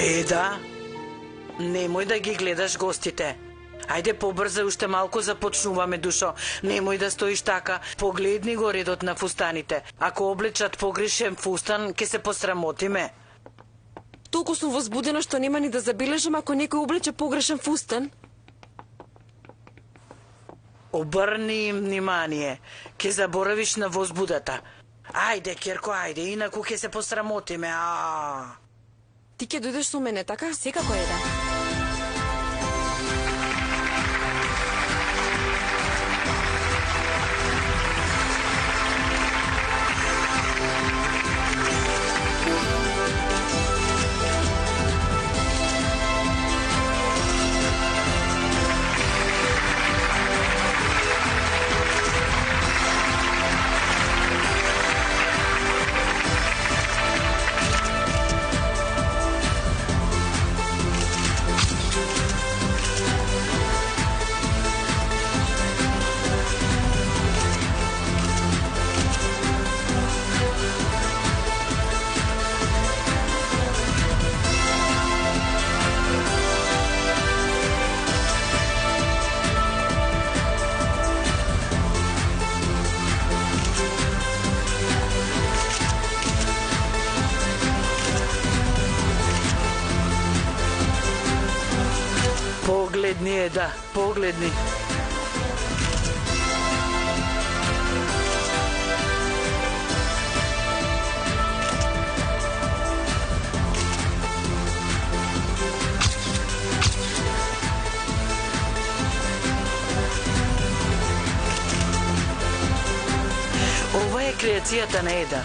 Еда, немој да ги гледаш гостите. Ајде побрзај, уште малку започнуваме, Душо. Немој да стоиш така. Погледни го редот на фустаните. Ако облечат погрешен фустан, ќе се посрамотиме. Толку сум возбудена што нема ни да забележам ако некој облече погрешен фустан. Обрни им внимание. Ќе заборавиш на возбудата. Ајде, Керко, ајде, инаку ќе се посрамотиме. Ти ќе дојдеш со мене, така? Секако е, да. Погледни, Еда, погледни. Ова е креацијата на Еда.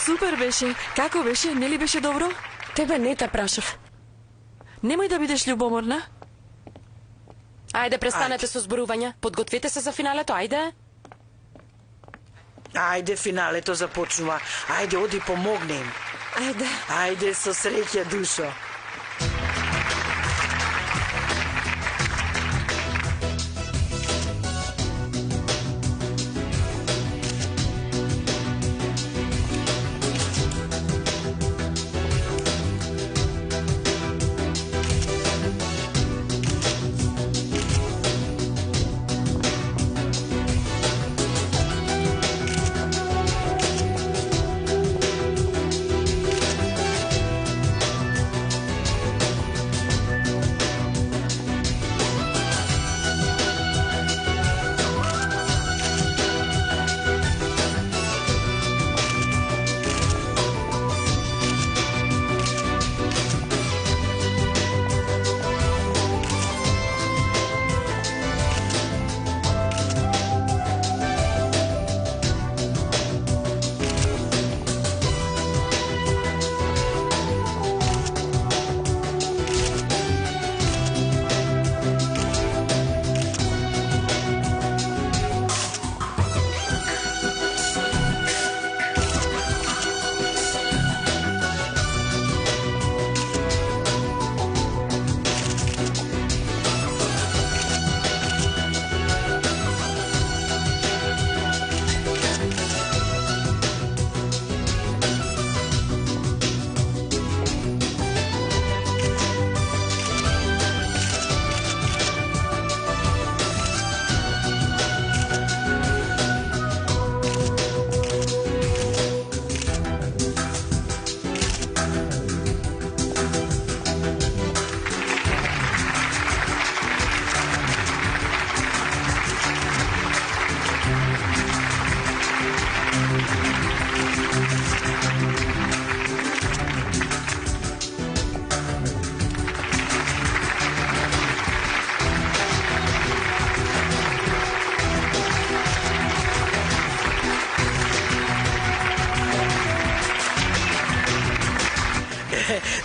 Супер беше. Како беше? Нели беше добро? Тебе не те прашав. Немој да бидеш љубоморна. Ајде, престанете со зборувања. Подгответе се за финалето, ајде. Ајде, финалето започнува. Ајде, оди помогни им. Ајде. Ајде, со среќа, Душо.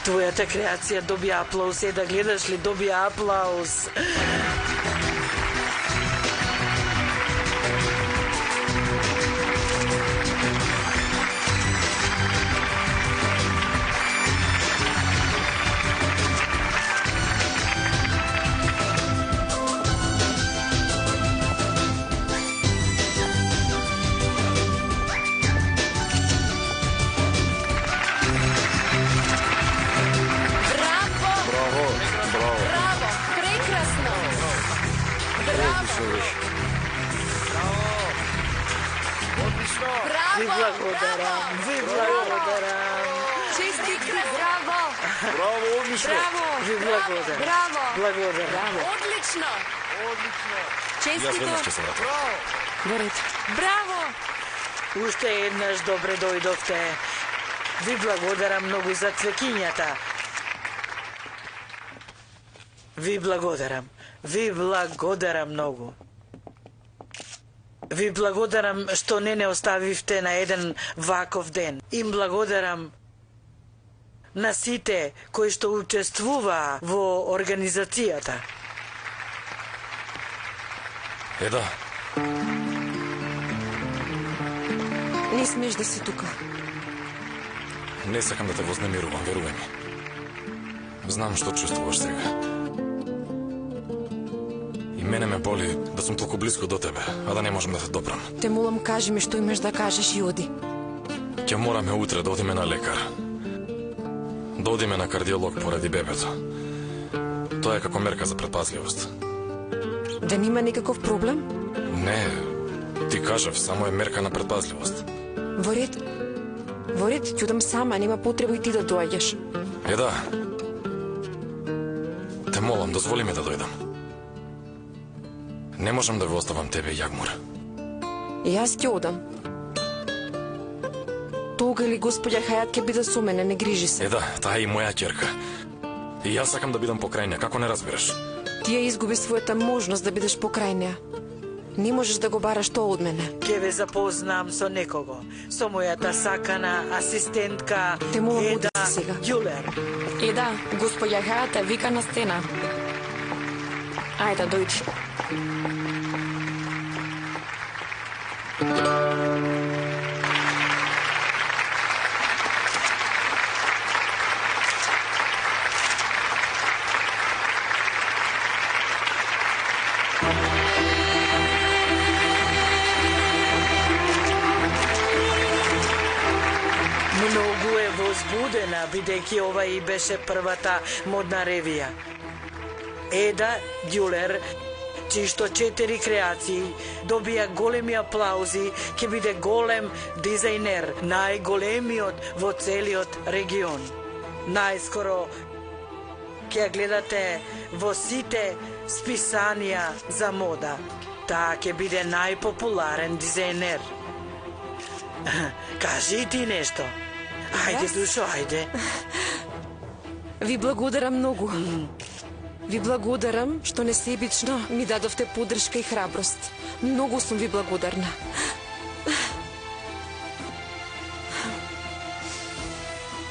Твојата креација добија аплауз, да гледаш ли, добија аплауз. Ви благодарам, ви благодарам. Честитки, браво! Браво, одлично! Ви благодарам. Браво! Благодарам. Одлично! Јас Честито! веднаш ќе се вратам. Во ред. Браво! Уште еднаш добре дојдовте. Ви благодарам многу за цвекињата. Ви благодарам. Ви благодарам многу. Ви благодарам што не оставивте на еден ваков ден. Им благодарам на сите кои што учествуваа во организацијата. Еда, Не смеш да си тука. не сакам да те вознемирувам, верувај ми. Знам што чувствуваш сега. И мене ме боли да сум толку близко до тебе, а да не можам да те допрам. Те молам, кажи ми што имаш да кажеш и оди. Ќе мораме утре да одиме на лекар. Да одиме на кардиолог поради бебето. Тоа е како мерка за предпазливост. Да нема никаков проблем? Не, ти кажав, само е мерка на предпазливост. Во ред. Во ред, ќе одам сама, нема потреба и ти да доаѓаш. Да. Те молам, дозволи ми да дојдам. Не можам да ве оставам тебе, Јагмур. И јас ќе одам. Тога ли господја Хајат ќе биде со мене, не грижи се. Да, таа е и моја ќерка. И јас сакам да бидам покрај неа, како не разбираш? Ти ја изгуби својата можност да бидеш покрај неа. Не можеш да го бараш тоа од мене. Ке ве запознам со некого, со мојата сакана асистентка Те молам, оди Еда си сега. Ѓулер. Еда, господја Хајата вика на стена. Ајде, дојди. Многу е возбудена, бидејќи ова и беше првата модна ревија. Еда Ѓулер, чишто 4 креации добија големи аплаузи, ќе биде голем дизајнер, најголемиот во целиот регион. Најскоро ќе ја гледате во сите списанија за мода. Таа ќе биде најпопуларен дизајнер. Кажи и ти нешто. Ајде, Јас? душо, ајде. Ви благодарам многу. Ви благодарам што несебично ми дадовте поддршка и храброст. Многу сум ви благодарна.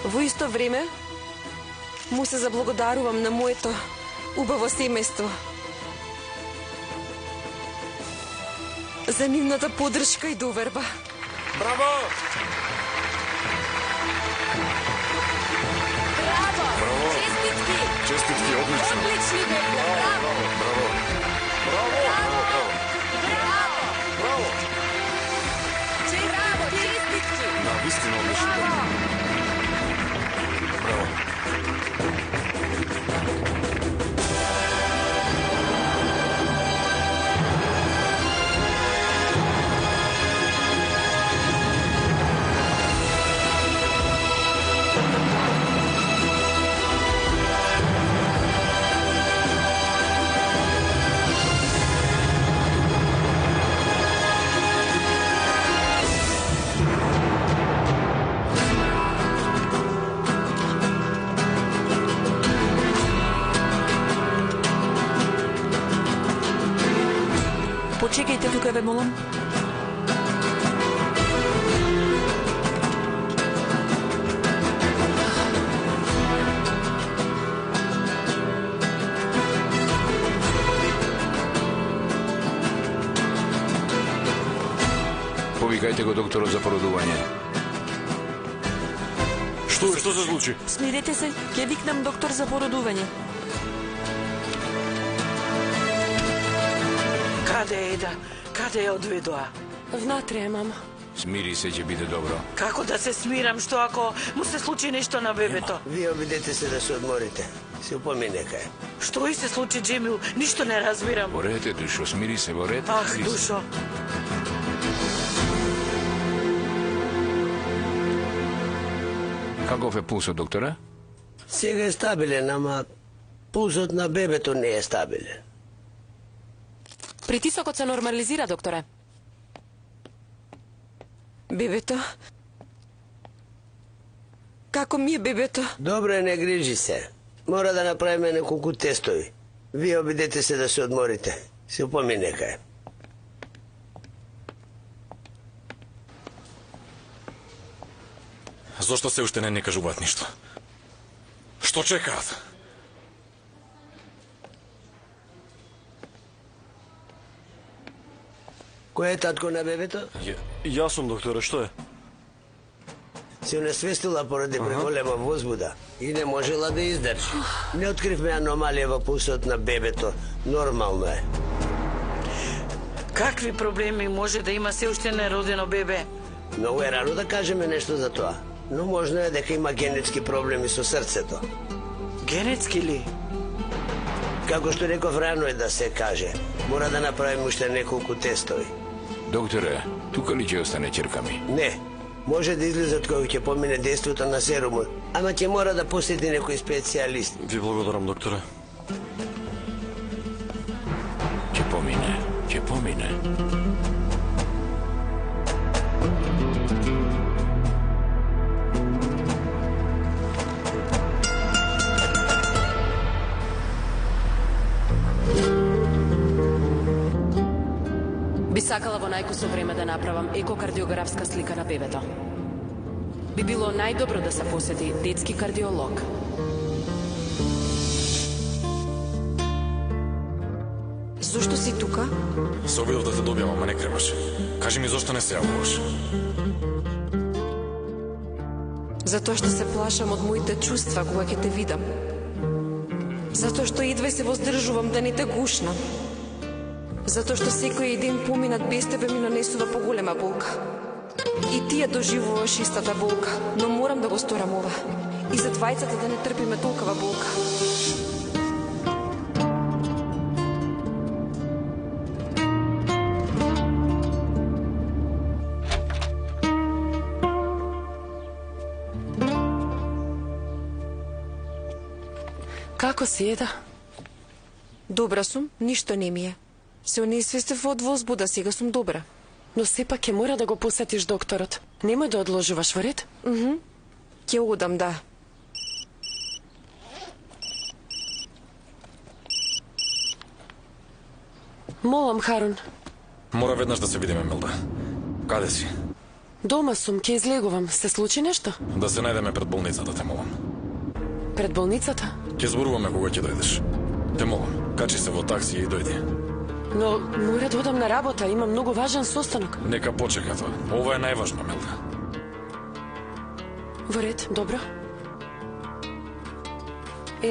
Во исто време му се заблагодарувам на моето убаво семејство за нивната поддршка и доверба. Браво! Браво! Браво! Честитки! Честитки, одлично! Одлични бевте! Браво! Браво! Браво! Браво! Браво! Браво! Честитки! Да, вистина одлично. Браво! Почекајте тука, ве молам. Повикајте го докторот за породување. Што се случи? Смирете се, ќе викнам доктор за породување. Каде е Еда? Каде ја одведоа? Внатре е, мама. Смири се, ќе биде добро. Како да се смирам, што ако му се случи нешто на бебето? Вие обидете се да се одморите. Се упомине кај. Што и се случи, Джемил? Ништо не разбирам. Во ред е, Душо, смири се, во ред. Ах, смири се. Душо. Каков е пулсот, докторе? Сега е стабилен, ама пулсот на бебето не е стабилен. Притисокот се нормализира, докторе. Бебето? Како ми е бебето? Добро е, не грижи се. Мора да направиме неколку тестови. Вие обидете се да се одморите. Се упомине кај. Зошто се уште не кажуваат ништо? Што чекаат? Кој е татко на бебето? Јас сум, докторе, што е? Се унесвестила поради преголема возбуда и не можела да издржи. Не откривме аномалија во пулсот на бебето. Нормално е. Какви проблеми може да има се уште неродено бебе? Многу е рано да кажеме нешто за тоа. Но можно е дека има генетски проблеми со срцето. Генетски ли? Како што реков, рано е да се каже. Мора да направиме уште неколку тестови. Докторе, тука ли ќе остане ќерка ми? Не, може да излезат кога ќе помине действото на серумот, ама ќе мора да посети некој специјалист. Ви благодарам, докторе. Ќе помине, ќе помине. Би сакала во најкусо време да направам екокардиографска слика на бебето. Би било најдобро да се посети детски кардиолог. Зошто си тука? Се обидов да те добијам, ама не креваш. Кажи ми зошто не се јавуваш? Затоа што се плашам од моите чувства кога ќе те видам. Затоа што едва се воздржувам да не те гушнам. Затоа што секој ден поминат без тебе ми нанесува поголема болка. И ти ја доживуваш истата болка, но морам да го сторам ова. И за двајцата да не трпиме толкова болка. Како си, Еда? Добра сум, ништо не ми е. Се унесвестев од возбуда, сега сум добра. Но сепак ќе мора да го посетиш докторот. Немој да одложуваш, во ред? Ќе одам, да. Молам, Харун. Мора веднаш да се видиме, Милда. Каде си? Дома сум, ќе излегувам. Се случи нешто? Да се најдеме пред болницата, те молам. Пред болницата? Ќе зборуваме кога ќе дојдеш. Те молам, качи се во такси и дојди. Но мора да одам на работа, има многу важен состанок. Нека почека тоа. Ова е најважно, Милда. Во ред, добро.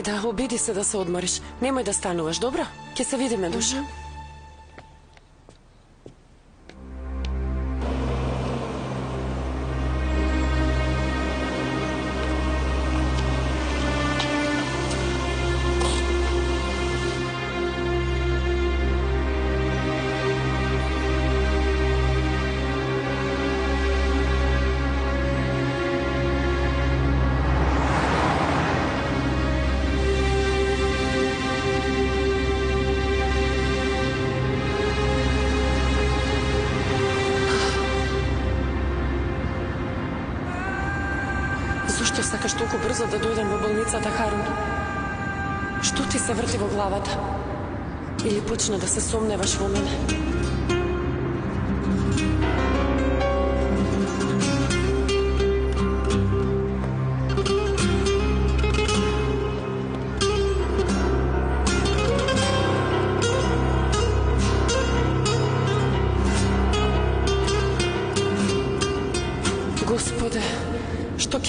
Да, обиди се да се одмориш. Немој да стануваш, добро? Ќе се видиме, душа. Зошто сакаш толку брзо да дојдем во болницата, Харун? Што ти се врти во главата? Или почна да се сомневаш во мене?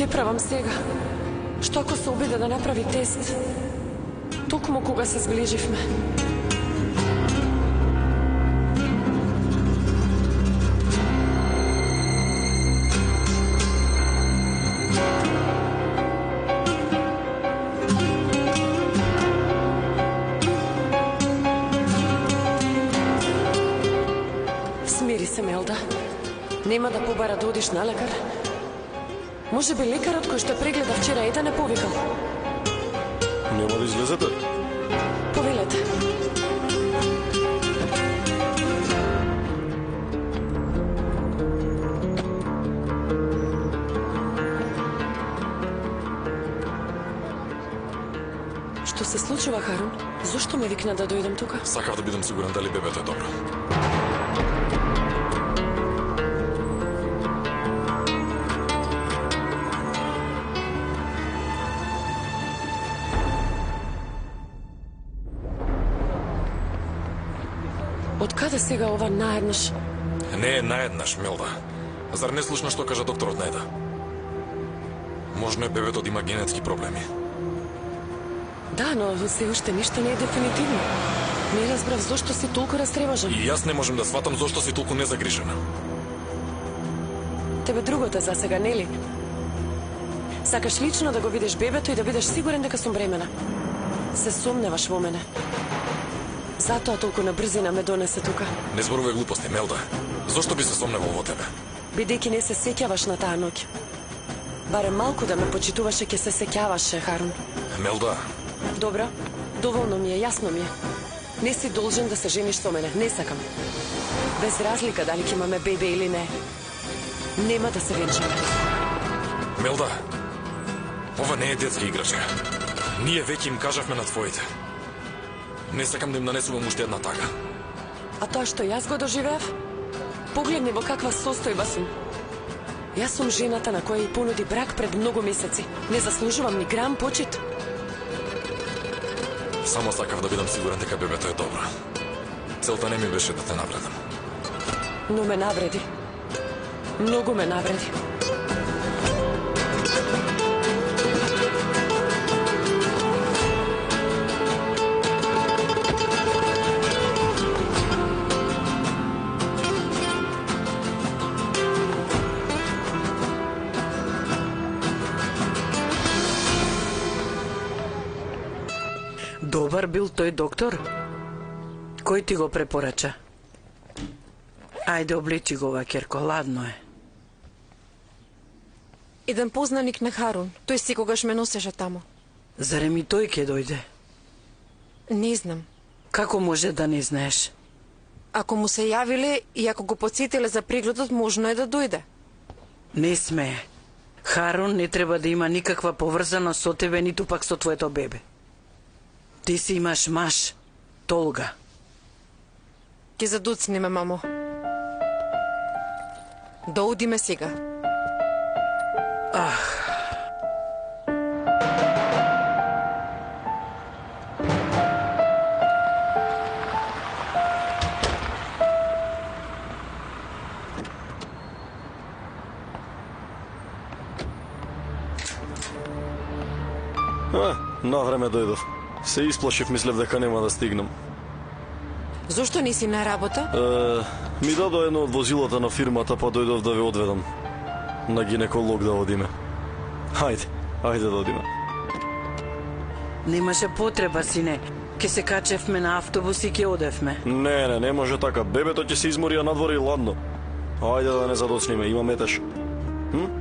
Ке правам сега? Што ако се обиде да направи тест? Токму кога се зближивме. Смири се, Мелда. Нема да побара да одиш на лекар? Може би лекарот кој што прегледа вчера да не повикал? Нема да излезете? Повелете. Што се случува, Харун? Зошто ме викна да дојдем тука? Сакав да бидам сигурен дали бебето е добро. Од каде сега ова наеднаш? Не е наеднаш, Мелда. Зар не слушна што кажа докторот Најда? Можно е бебето да има генетски проблеми. Да, но се уште ништо не е дефинитивно. Не разбрав зошто си толку растревожен. И јас не можам да сватам зошто си толку незагрижена. Тебе другото за сега, нели? Сакаш лично да го видиш бебето и да бидеш сигурен дека сум бремена. Се сомневаш во мене. Затоа толку на брзина ме донесе тука. Не зборувај глупости, Мелда. Зошто би се сомневал во тебе? Бидејќи не се сеќаваш на таа ноќ. Барем малку да ме почитуваше, ќе се сеќаваше, Харун. Мелда, Добро, доволно ми е, јасно ми е. Не си должен да се жениш со мене, не сакам. Без разлика дали ќе имаме бебе или не. Нема да се венчаме. Мелда, ова не е детска играчка. Ние веќе им кажавме на твоите. Не сакам да им нанесувам уште една тага. А тоа што јас го доживеав? Погледни во каква состојба сум. Јас сум жената на која и понуди брак пред многу месеци. Не заслужувам ни грам почит. Само сакав да бидам сигурен дека бебето е добро. Целта не ми беше да те навредам. Но ме навреди. Многу ме навреди. Добар бил тој доктор? Кој ти го препорача? Ајде, облечи го ова, Керко, ладно е. Еден познаник на Харун. Тој секогаш ме носеше таму. Зарем и тој ќе дојде? Не знам. Како може да не знаеш? Ако му се јавиле и ако го потсетиле за прегледот, можно е да дојде. Не смее. Харун не треба да има никаква поврзаност со тебе, ниту пак со твоето бебе. Ти си имаш маж, Толга. Ке задуцни ме, мамо. Да одиме сега. На време дојдов. Се исплашив, мислев дека нема да стигнам. Зошто не си на работа? Ми дадо едно од возилата на фирмата, па дојдов да ве одведам. На гинеколог да одиме. Ајде да одиме. Немаше потреба, сине. Ке се качевме на автобус и ке одевме. Не може така. Бебето ќе се измори, а надвор е ладно. Ајде да не задоцниме, има метеж.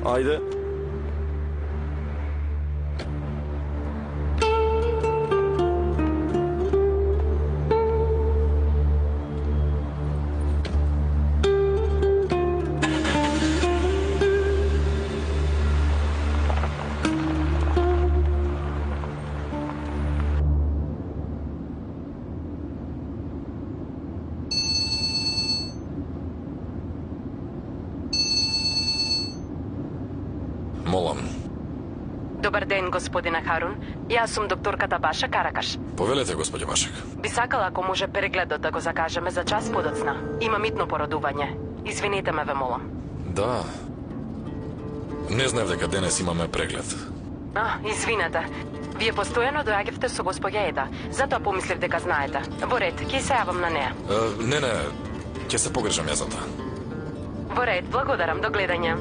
Ајде. Молам. Добар ден, господина Харун. Јас сум докторката Баша Каракаш. Повелете, господи Башек. Би сакала ако може прегледот да го закажеме за час подоцна. Има митно породување. Извинете ме, ве молам. Да. Не знаев дека денес имаме преглед. Извинете. Вие постојано доаѓавте со госпоѓа Еда, затоа помислив дека знаете. Во ред, ќе се јавам на неа. Не, ќе се погрежам ја за тоа. Во ред, благодарам, до гледање.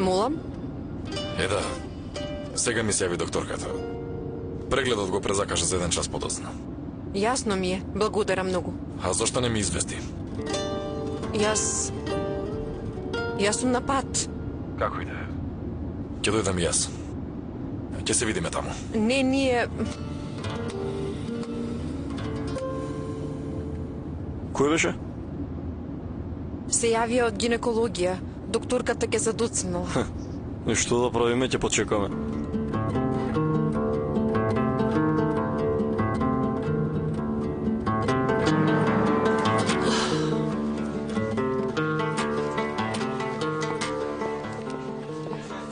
Молам? Еда, сега ми се јави докторката. Прегледот го презакажа за 1 час подоцна. Јасно ми е, благодарам многу. А зошто не ми извести? Јас сум на пат. Како и да е. Ќе дојдам и јас. Ќе се видиме таму. Не, ние... Кој беше? Се јавија од гинекологија. Докторката ќе задуцнала. И што да правиме, ќе почекаме.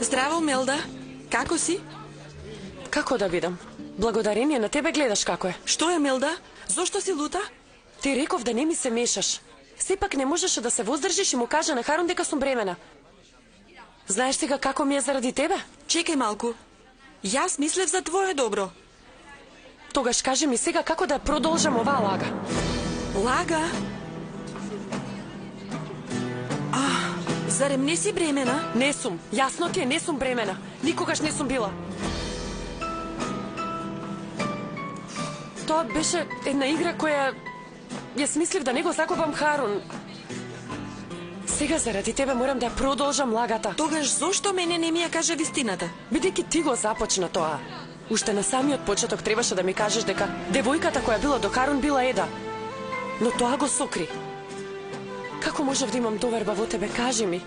Здраво, Мелда. Како си? Како да бидам? Благодарение на тебе гледаш како е. Што е, Мелда? Зошто си лута? Ти реков да не ми се мешаш. Сепак не можеше да се воздржиш и му кажа на Харун дека сум бремена. Знаеш сега како ми е заради тебе? Чекај малку. Јас мислев за твое добро. Тогаш кажи ми сега како да продолжам оваа лага. Лага? Зарем не си бремена? Не сум. Јасно ти е, не сум бремена. Никогаш не сум била. Тоа беше една игра која ја смислив да не го закопам Харун. Сега заради тебе морам да ја продолжам лагата. Тогаш зошто мене не ми ја кажа вистината? Бидејќи ти го започна тоа. Уште на самиот почеток требаше да ми кажеш дека девојката која била до Харун била Еда. Но тоа го сокри. Како можев да имам доверба во тебе, кажи ми?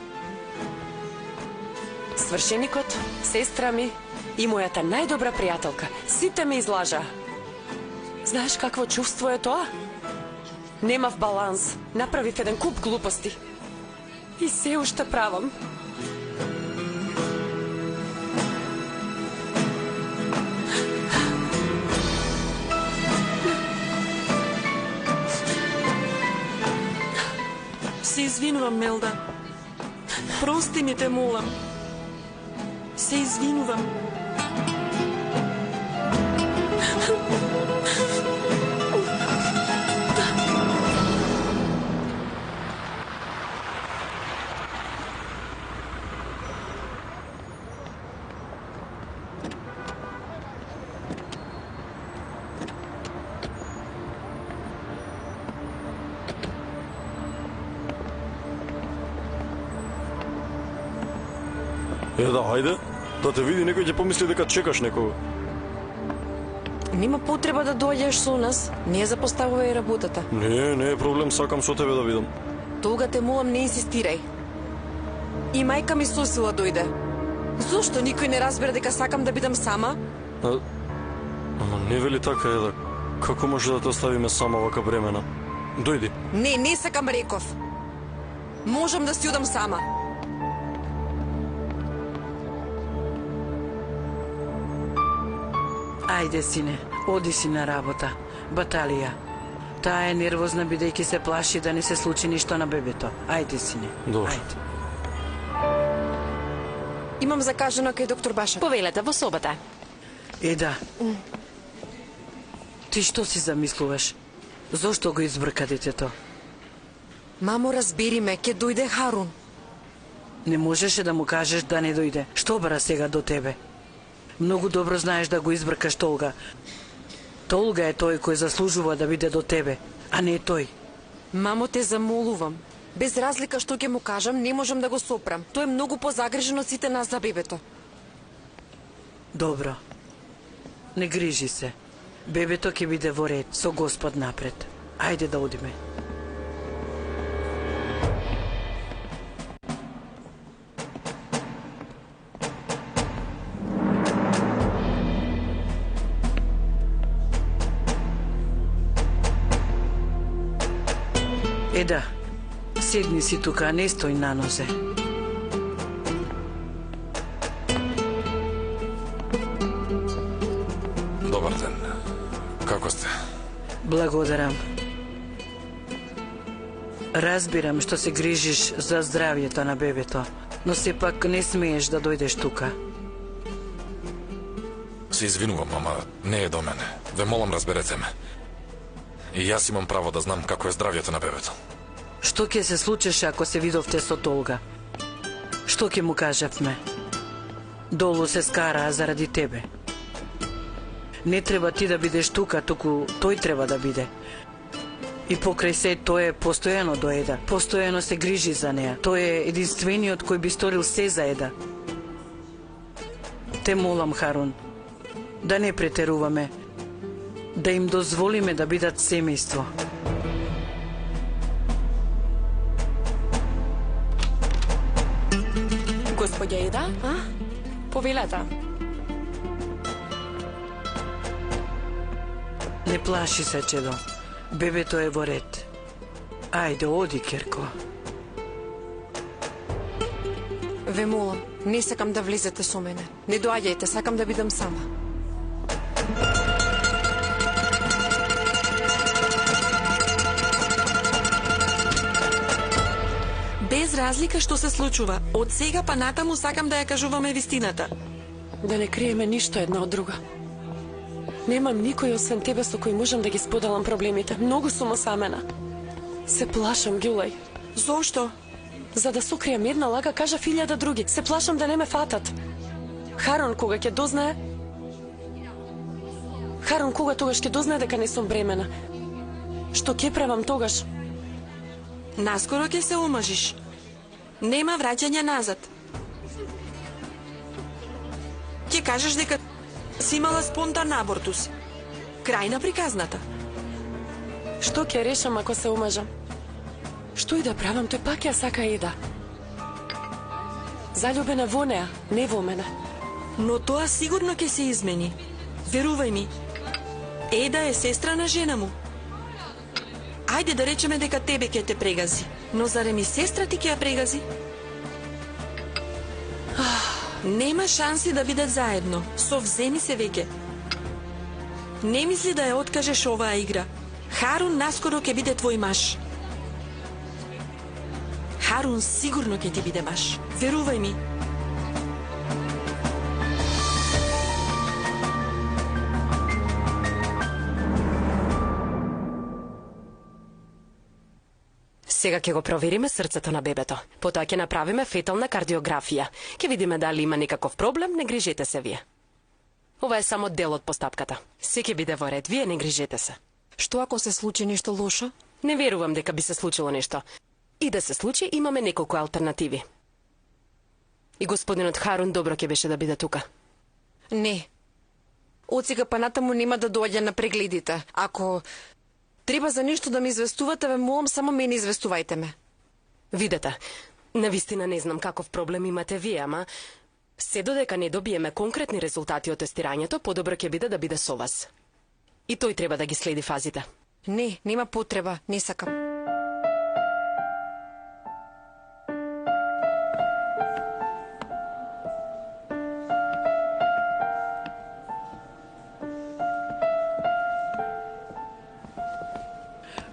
Свршеникот, сестра ми и мојата најдобра пријателка, сите ме излажаа. Знаеш какво чувство е тоа? Немав баланс, направив еден куп глупости. И се уште правам. Се извинувам, Мелда. Прости ми, те молам. Се извинувам. Да, хајде. Да те види некој ќе помисли дека чекаш некого. Нема потреба да доаѓаш со нас. Не ја запоставувај работата. Не е проблем, сакам со тебе да видам. Тога те молам, не инсистирај. И мајка ми со сила дојде. Зошто никој не разбира дека сакам да бидам сама? Ама не вели така е да... Како може да те оставиме сама вака бремена? Дојди. Не сакам, реков. Можам да си одам сама. Ајде, сине, оди си на работа. Баталија. Таа е нервозна бидејќи се плаши да не се случи ништо на бебето. Ајде, сине. Добро. Ајде. Имам закажано кај доктор Баша. Повелете во собата. Еда. Ти што си замислуваш? Зошто го избрка детето? Мамо, разбери ме, ќе дојде Харун. Не можеше да му кажеш да не дојде. Што бара сега до тебе? Многу добро знаеш да го избркаш Толга. Толга е тој кој заслужува да биде до тебе, а не тој. Мамо, те замолувам. Без разлика што ќе му кажам, не можам да го сопрам. Тој е многу позагрижен од сите нас за бебето. Добро. Не грижи се. Бебето ќе биде во ред, со Господ напред. Ајде да одиме. Еда, седни си тука, не стој на нозе. Добар ден. Како сте? Благодарам. Разбирам што се грижиш за здравјето на бебето, но сепак не смееш да дојдеш тука. Се извинувам, ама не е до мене. Ве молам, разберете ме. И јас имам право да знам како е здравјето на бебето. Што ќе се случеше ако се видовте со Толга? Што ќе му кажавме? Долу се скараа заради тебе. Не треба ти да бидеш тука, туку тој треба да биде. И покрај се тој е постојано до Еда. Постојано се грижи за неа. Тој е единствениот кој би сторил се за Еда. Те молам, Харун, да не претеруваме, да им дозволиме да бидат семејство. Господја Еда, а? Повелете. Не плаши се, чедо. Бебето е во ред. Ајде, оди, Керко. Ве молам, не сакам да влезете со мене. Не доаѓајте, сакам да бидам сама. Без разлика што се случува, од сега па натаму сакам да ја кажуваме вистината. Да не криеме ништо една од друга. Немам никој освен тебе со кој можам да ги споделам проблемите. Многу сум осамена. Се плашам, Ѓулај. Зошто? За да сокријам една лага, кажа 1000 други. Се плашам да не ме фатат. Харун кога ќе дознае... Харун кога тогаш ќе дознае дека не сум бремена. Што ќе правам тогаш? Наскоро ќе се омажиш. Нема враќање назад. Ќе кажеш дека си имала спонтан абортус. Крај на приказната. Што ќе решам ако се омажам? Што и да правам, тој пак ја сака Еда. Заљубена во неа, не во мене. Но тоа сигурно ќе се измени. Верувај ми. Еда е сестра на жена му. Ајде да речеме дека тебе ќе те прегази. Но зарем и сестра ти ќе ја прегази? Нема шанси да бидат заедно. Совземи се веќе. Не мисли да ја откажеш оваа игра. Харун наскоро ќе биде твој маж. Харун сигурно ќе ти биде маж. Верувај ми. Сега ќе го провериме срцето на бебето. Потоа ќе направиме фетална кардиографија. Ќе видиме дали има некаков проблем, не грижете се вие. Ова е само дел од постапката. Се ќе биде во ред, вие не грижете се. Што ако се случи нешто лошо? Не верувам дека би се случило нешто. И да се случи, имаме неколку алтернативи. И господинот Харун добро ќе беше да биде тука. Не. Од сега па натаму нема да доаѓа на прегледите. Ако треба за нешто да ме известувате, ве молам, само мене известувајте ме. Видете, навистина не знам каков проблем имате вие, ама се додека не добиеме конкретни резултати од тестирањето, подобро ќе биде да биде со вас. И тој треба да ги следи фазите. Не, нема потреба, не сакам.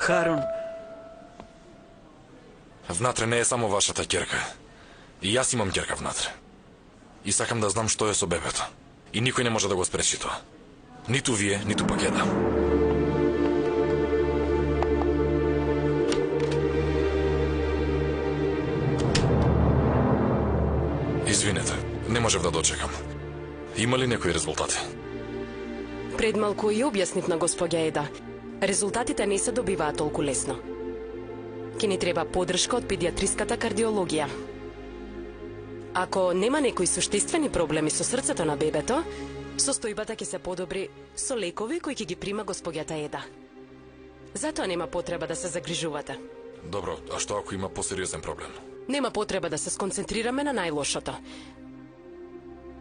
Харун, Внатре не е само вашата ќерка. И јас имам ќерка внатре. И сакам да знам што е со бебето. И никој не може да го спречи тоа. Ниту вие, ниту пак Еда. Извинете, не можев да дочекам. Има ли некои резултати? Пред малку и објаснив на господја Еда. Резултатите не се добиваат толку лесно. Ке ни треба подршка од педиатриската кардиологија. Ако нема некои суштествени проблеми со срцето на бебето, состојбата ќе се подобри со лекови кои ќе ги прима господјата Еда. Затоа нема потреба да се загрижувате. Добро, а што ако има посериозен проблем? Нема потреба да се сконцентрираме на најлошото.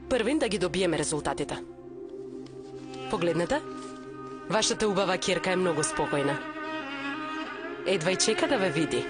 Првин да ги добиеме резултатите. Погледнете, вашата убава ќерка е многу спокојна. Едва и чека да ве види.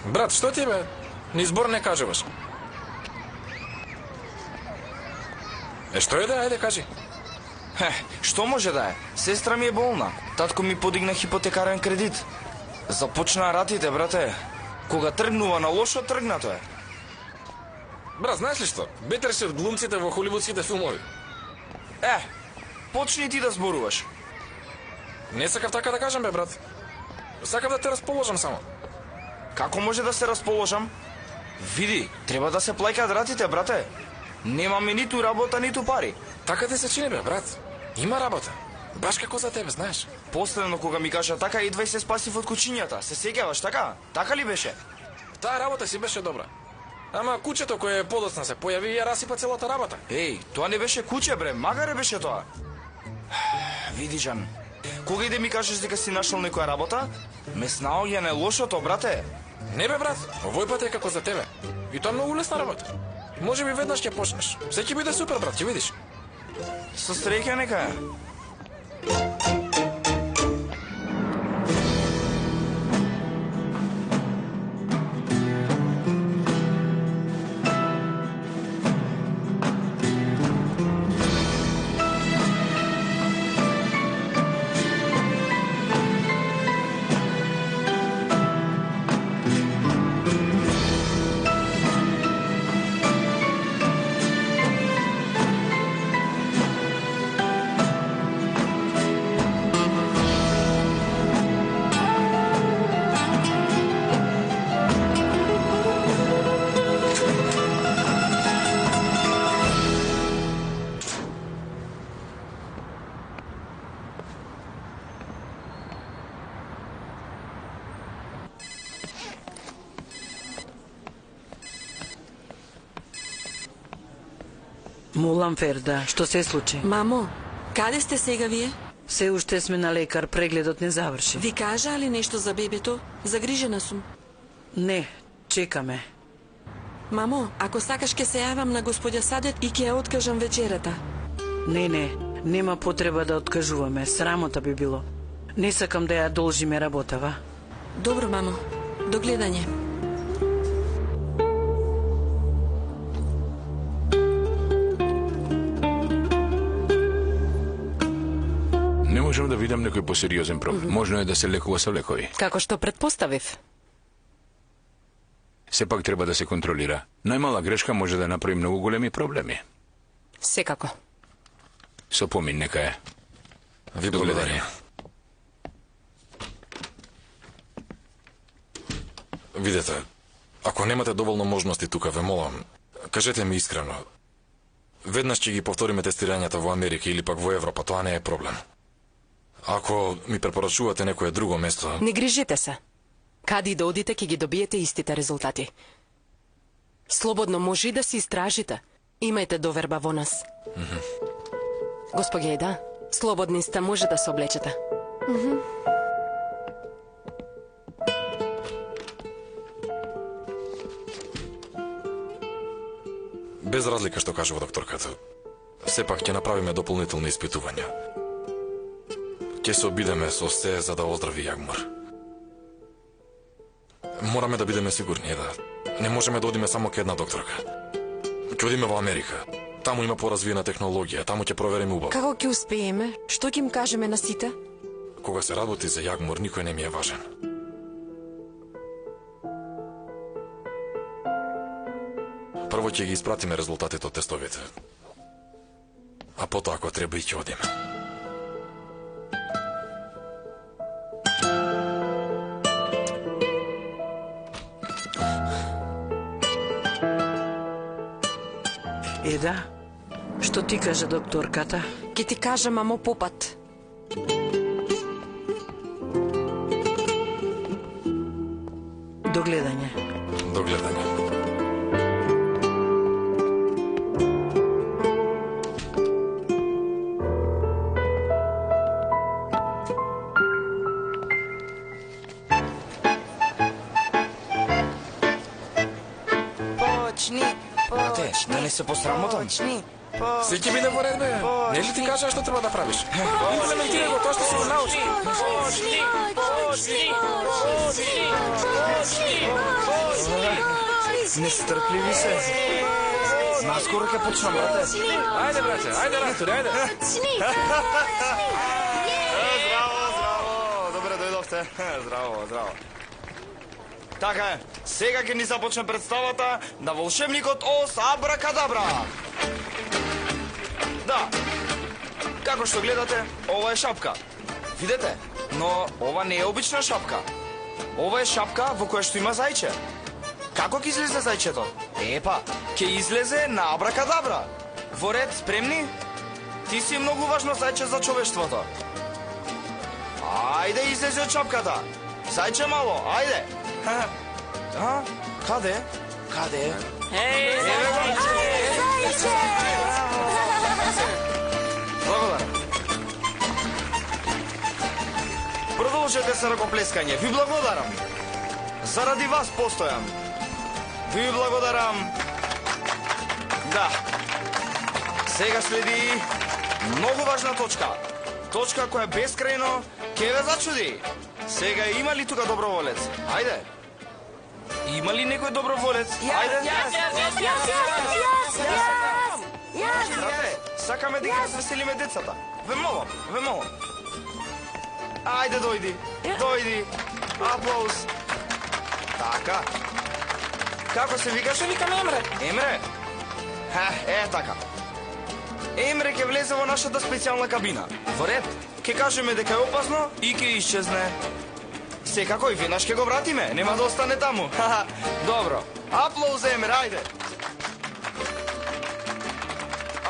Брат, што ти бе? Ни збор не кажуваш. Што е да, ајде кажи. Што може да е? Сестра ми е болна. Татко ми подигна хипотекарен кредит. Започнаа ратите, брате. Кога тргнува на лошо, тргнато е. Брат, знаеш ли што? Бетер си од глумците во холивудските филмови. Почни ти да зборуваш. Не сакав така да кажам, бе, брат. Сакав да те расположам само. Како може да се расположам? Види, треба да се плаќаат ратите, брате. Немаме ниту работа, ниту пари. Така ти се чини, бе, брат. Има работа. Баш како за тебе, знаеш. Последно кога ми кажа така, идва и се спасив од кучињата. Се сеќаваш, така? Така ли беше? Таа работа си беше добра. Ама кучето кое подоцна се појави и ја расипа целата работа. Еј, тоа не беше куче, бре, магаре беше тоа. Види, Жан, кога иде ми кажеш дека си нашол некоја работа, ме снаоѓа не лошото, брате. Не бе, брат, овој пат е како за тебе. И тоа многу лесна работа. Може би веднаш ќе почнеш. Се ќе биде супер, брат, ќе видиш. Со среќа нека е. Молам, Ферда, што се случи? Мамо, каде сте сега вие? Се уште сме на лекар, прегледот не заврши. Ви кажа ли нешто за бебето? Загрижена сум. Не, чекаме. Мамо, ако сакаш ке се јавам на господја Садет и ќе ја откажам вечерата. Не, нема потреба да откажуваме, срамота би било. Не сакам да ја должиме работава. Добро, мамо. До гледање. Не можам да видам некој посериозен проблем. Можно е да се лекува со лекови. Како што предпоставив. Сепак треба да се контролира. Најмала грешка може да направи многу големи проблеми. Секако. Со помин нека е. Ви благодарам. Видете, ако немате доволно можности тука, ве молам, кажете ми искрено. Веднаш ќе ги повториме тестирањата во Америка или пак во Европа, тоа не е проблем. Ако ми препорачувате некое друго место... Не грижете се. Каде и да одите, ќе ги добиете истите резултати. Слободно може и да си истражите. Имајте доверба во нас. Госпоѓа Еда, слободни сте, може да се облечете. Без разлика што кажува докторката, сепак ќе направиме дополнителни испитувања. Ќе се обидеме со се за да оздрави Јагмар. Мораме да бидеме сигурни, да не можеме да одиме само ке една докторка. Ќе одиме во Америка. Таму има поразвиена технологија, таму ќе провериме убаво. Како ќе успееме? Што ќе им кажеме на сите? Кога се работи за Јагмор, никој не ми е важен. Прво ќе ги испратиме резултатите од тестовите. А потоа, ако треба, и ќе одиме. Еда, што ти кажа докторката? Ќе ти кажа, мамо, попат. До гледање. До гледање. Брате, да не се посрамотам. Се ќе биде во ред, бе. Не ли ти кажа што треба да правиш? Имплементирај го тоа што се научи. Нестрпливи се. Наскоро ќе почнам, брате. Ајде, брате, ајде, Артур, ајде. Здраво. Добре дојдовте. Здраво. Така е, сега ќе ни започне представата на волшебникот Оз Абракадабра. Да, како што гледате, ова е шапка. Видете, но ова не е обична шапка. Ова е шапка во која што има зајче. Како ќе излезе зајчето? Епа, ќе излезе на Абракадабра. Во ред, спремни? Ти си многу важно зајче за човештвото. Ајде, излезе од шапката. Зајче мало, ајде. А? Каде? Благодарам. Продолжете се ракоплескање. Ви благодарам. Заради вас постојам. Ви благодарам. Да. Сега следи многу важна точка. Точка која бескрајно ќе ве зачуди. Сега има ли тука доброволец? Ајде. Има ли некој доброволец? Ајде. Јас. Брате, сакаме да ги развеселиме децата. Ве молам. Ајде, дојди. Аплауз. Така. Како се викаш? Се викам Емре. Емре? Така. Емре ќе влезе во нашата специјална кабина. Во ред, ќе кажеме дека е опасно и ќе исчезне. Секако и веднаш ќе го вратиме, нема да остане таму. Добро. Аплауз, Емре, ајде.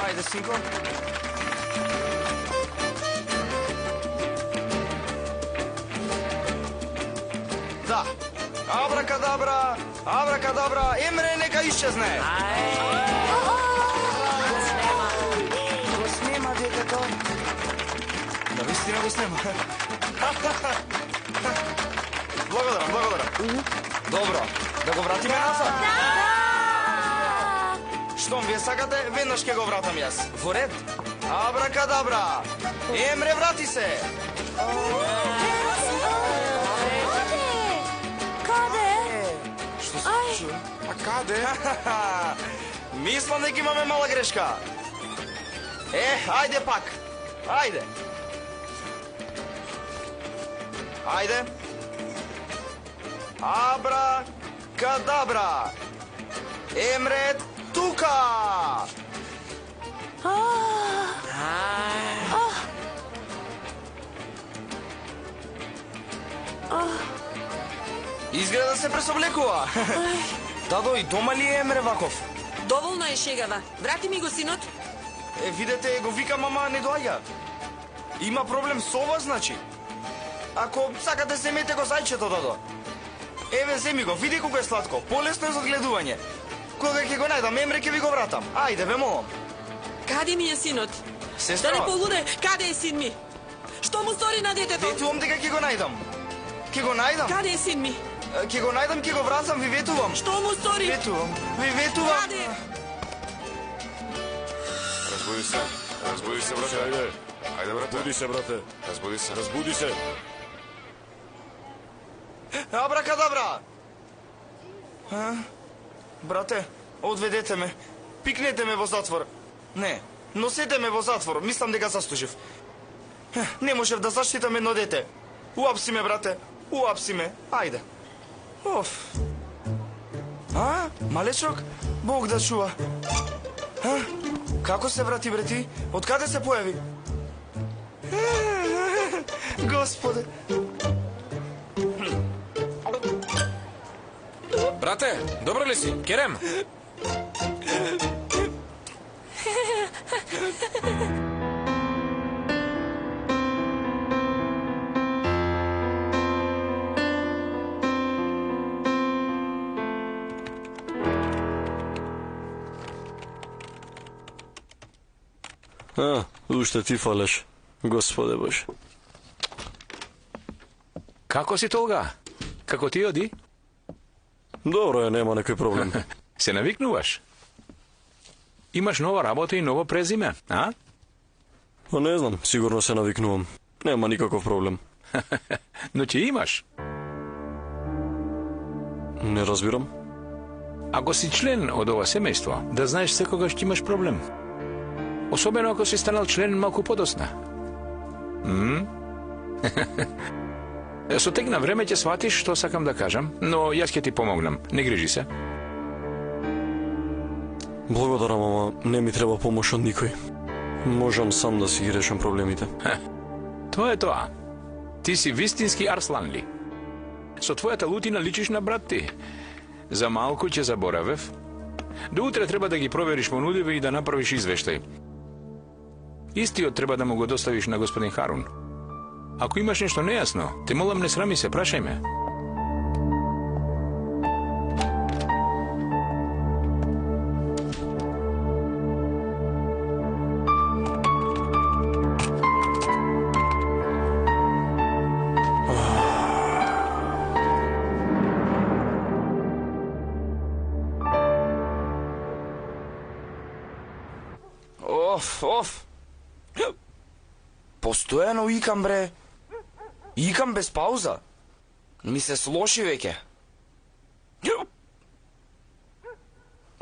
Ајде, синко. Да. Абракадабра, Емре нека исчезне. Го снема детето. Да, вистина го снема. Благодарам. Добро, да го вратиме назад? Штом вие сакате, веднаш ќе го вратам јас. Во ред. Абракадабра. Емре, врати се. Што се случи? А каде? Мислам дека имаме мала грешка. Ајде пак. Ајде. Абракадабра. Емре тука. Изгледа се пресоблекува. Дадо, и дома ли е Емре ваков? Доволно е шегава. Врати ми го синот. Видете, го вика, мама не доаѓа. Има проблем со ова, значи. Ако сакате, земете го зајчето, Дадо. Еве, земи го, види колку е сладко. Полесно е за одгледување. Кога ќе го најдам, Емре ќе ви го вратам. Ајде, ве молам. Каде ми е синот? Сестра. Да не полуде, каде е син ми? Што му стори на детето? Ветувам дека ќе го најдам. Ќе го најдам. Каде е син ми? Ќе го најдам, ќе го вратам, ви ветувам. Што му стори? Ви ветувам. Каде? Разбуди се, брате. Ајде, брате. Разбуди се. Абракадабра! Брате, одведете ме. Пикнете ме во затвор. Не, носете ме во затвор. Мислам дека заслужив. Не можев да заштитам едно дете. Уапси ме, брате. Уапси ме. Ајде. Оф. Малечок? Бог да чува. Како се врати, брети? Од каде се појави? Господе. Брате, добро ли си? Керем? Уште ти фалеш. Господе Боже. Како си Толга? Како ти оди? Добро е, нема некој проблем. Се навикнуваш? Имаш нова работа и ново презиме, а? Па не знам, сигурно се навикнувам. Нема никаков проблем. Но ќе имаш. Не разбирам. Ако си член од ова семејство, да знаеш секогаш ќе имаш проблем. Особено ако си станал член малку подосна. Со тек на време ќе сватиш што сакам да кажам, но јас ќе ти помогнам. Не грижи се. Благодарам, ама не ми треба помош од никој. Можам сам да си ги решам проблемите. Тоа е тоа. Ти си вистински Арсланли. Со твојата лутина личиш на брат ти. За малку ќе заборавев. До утре треба да ги провериш понудиве и да направиш извештај. Истиот треба да му го доставиш на господин Харун. Ако имаш нешто нејасно, те молам не срами се, прашај ме. Оф. Постојано икам, бре. Икам без пауза. Ми се слоши веќе.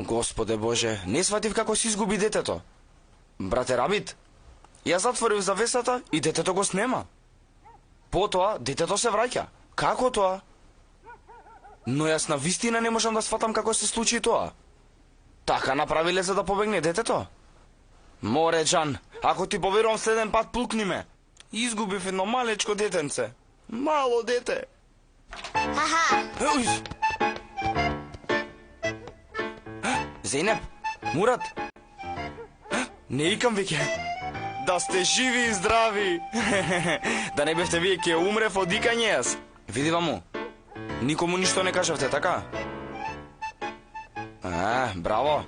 Господе Боже, не сватив како си изгуби детето. Брате Рабит, ја затворив завесата и детето го снема. Потоа, детето се враќа. Како тоа? Но јас на вистина не можам да сватам како се случи тоа. Така направиле за да побегне детето? Море, Джан, ако ти поверувам следен пат, пукни ме. Изгубив едно малечко детенце. Мало дете. Зейнеп, Мурат. Не икам веќе. Да сте живи и здрави. Да не бевте вие ќе умрев од икање јас. Види ваму. Никому ништо не кажавте, така? Браво.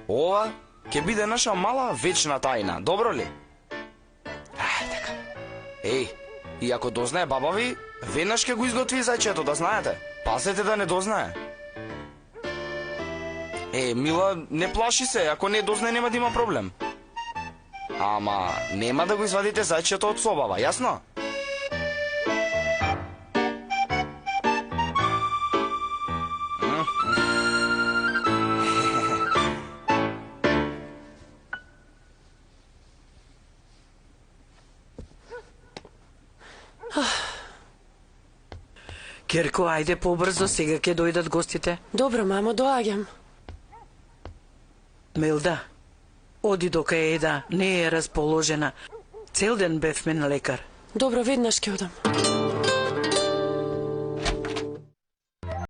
Ова ќе биде наша мала вечна тајна, добро ли? Така. И ако дознае баба ви, веднаш ќе го изготви зајчето, да знаете. Пазете да не дознае. Мила, не плаши се, ако не дознае нема да има проблем. Ама, нема да го извадите зајчето од собава, јасно? Керко, ајде побрзо, сега ќе дојдат гостите. Добро, мамо, доаѓам. Мелда, оди дока Еда не е расположена. Цел ден бевме на лекар. Добро, веднаш ќе одам.